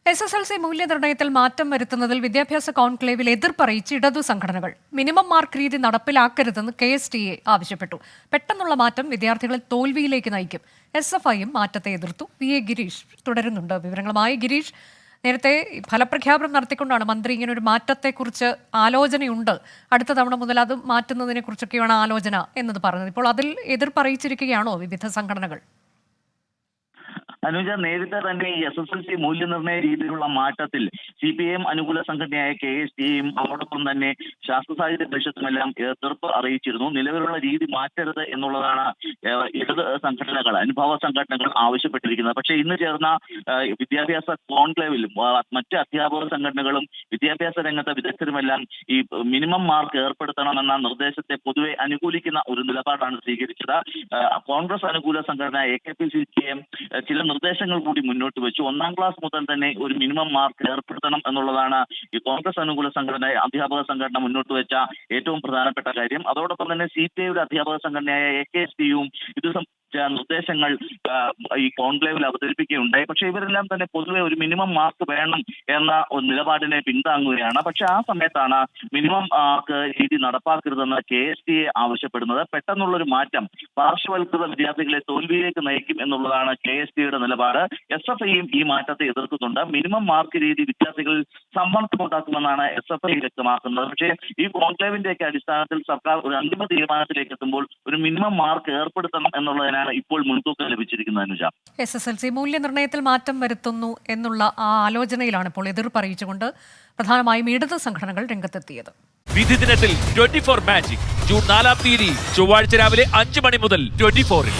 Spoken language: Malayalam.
SSLC മൂല്യനിർണ്ണയത്തിൽ മാറ്റം വരുത്തുന്നതിൽ വിദ്യാഭ്യാസ കോൺക്ലേവിൽ എതിർപ്പറിയിച്ച് ഇടതു സംഘടനകൾ മിനിമം മാർക്ക് രീതി നടപ്പിലാക്കരുതെന്ന് KSTA ആവശ്യപ്പെട്ടു. പെട്ടെന്നുള്ള മാറ്റം വിദ്യാർത്ഥികളെ തോൽവിയിലേക്ക് നയിക്കും. SFIയും മാറ്റത്തെ എതിർത്തു. PA ഗിരീഷ് തുടരുന്നുണ്ട് വിവരങ്ങളുമായി. ഗിരീഷ്, നേരത്തെ ഫലപ്രഖ്യാപനം നടത്തിക്കൊണ്ടാണ് മന്ത്രി ഇങ്ങനൊരു മാറ്റത്തെക്കുറിച്ച് ആലോചനയുണ്ട്, അടുത്ത തവണ മുതൽ അത് മാറ്റുന്നതിനെ കുറിച്ചൊക്കെയാണ് ആലോചന എന്നത് പറഞ്ഞത്. ഇപ്പോൾ അതിൽ എതിർപ്പറിയിച്ചിരിക്കുകയാണോ വിവിധ സംഘടനകൾ? അനുജ, നേരത്തെ തന്നെ ഈ SSLC മൂല്യനിർണ്ണയ രീതിയിലുള്ള മാറ്റത്തിൽ CPIM അനുകൂല സംഘടനയായ KSTയും അതോടൊപ്പം തന്നെ ശാസ്ത്ര സാഹിത്യ പരിഷത്തുമെല്ലാം എതിർപ്പ് അറിയിച്ചിരുന്നു. നിലവിലുള്ള രീതി മാറ്റരുത് എന്നുള്ളതാണ് ഇടത് സംഘടനകൾ, അനുഭവ സംഘടനകൾ ആവശ്യപ്പെട്ടിരിക്കുന്നത്. പക്ഷേ ഇന്ന് ചേർന്ന വിദ്യാഭ്യാസ കോൺക്ലേവിൽ മറ്റ് അധ്യാപക സംഘടനകളും വിദ്യാഭ്യാസ രംഗത്തെ വിദഗ്ധരുമെല്ലാം ഈ മിനിമം മാർക്ക് ഏർപ്പെടുത്തണമെന്ന നിർദ്ദേശത്തെ പൊതുവെ അനുകൂലിക്കുന്ന ഒരു നിലപാടാണ് സ്വീകരിച്ചത്. കോൺഗ്രസ് അനുകൂല സംഘടന AKP-CPIM ചില നിർദ്ദേശങ്ങൾ കൂടി മുന്നോട്ട് വെച്ചു. 1-ാം ക്ലാസ് മുതൽ തന്നെ ഒരു മിനിമം മാർക്ക് ഏർപ്പെടുത്തണം എന്നുള്ളതാണ് ഈ കോൺഗ്രസ് അനുകൂല സംഘടന, അധ്യാപക സംഘടന മുന്നോട്ട് വെച്ച ഏറ്റവും പ്രധാനപ്പെട്ട കാര്യം. അതോടൊപ്പം തന്നെ CPIയുടെ അധ്യാപക സംഘടനയായ AKSTയും ഇത് നിർദ്ദേശങ്ങൾ ഈ കോൺക്ലേവിൽ അവതരിപ്പിക്കുകയുണ്ടായി. പക്ഷേ ഇവരെല്ലാം തന്നെ പൊതുവെ ഒരു മിനിമം മാർക്ക് വേണം എന്ന ഒരു നിലപാടിനെ പിന്താങ്ങുകയാണ്. പക്ഷെ ആ സമയത്താണ് മിനിമം മാർക്ക് രീതി നടപ്പാക്കരുതെന്ന് KSTA ആവശ്യപ്പെടുന്നത്. പെട്ടെന്നുള്ളൊരു മാറ്റം പാർശ്വവൽകൃത വിദ്യാർത്ഥികളെ തോൽവിയിലേക്ക് നയിക്കും എന്നുള്ളതാണ് KSTയുടെ നിലപാട്. SFIയും ഈ മാറ്റത്തെ എതിർക്കുന്നുണ്ട്. മിനിമം മാർക്ക് രീതി വിദ്യാർത്ഥികളിൽ സമ്മർദ്ദമുണ്ടാക്കുമെന്നാണ് SFI വ്യക്തമാക്കുന്നത്. പക്ഷേ ഈ കോൺക്ലേവിന്റെയൊക്കെ അടിസ്ഥാനത്തിൽ സർക്കാർ ഒരു അന്തിമ തീരുമാനത്തിലേക്ക് എത്തുമ്പോൾ ഒരു മിനിമം മാർക്ക് ഏർപ്പെടുത്തണം എന്നുള്ളതിനാണ് ഇപ്പോൾ മുൻതൂക്കം ലഭിച്ചിരിക്കുന്നത്. അനുജ, SSLC മൂല്യനിർണ്ണയത്തിൽ മാറ്റം വരുത്തുന്നു എന്നുള്ള ആ ആലോചനയിലാണ് ഇപ്പോൾ എതിർപ്പറിയിച്ചുകൊണ്ട് പ്രധാനമായും ഇടത് സംഘടനകൾ രംഗത്തെത്തിയത്. വിധി ദിനത്തിൽ 24 മാജിക് ജൂൺ 4-ാം തീയതി ചൊവ്വാഴ്ച രാവിലെ 5 മണി മുതൽ 24-ൽ.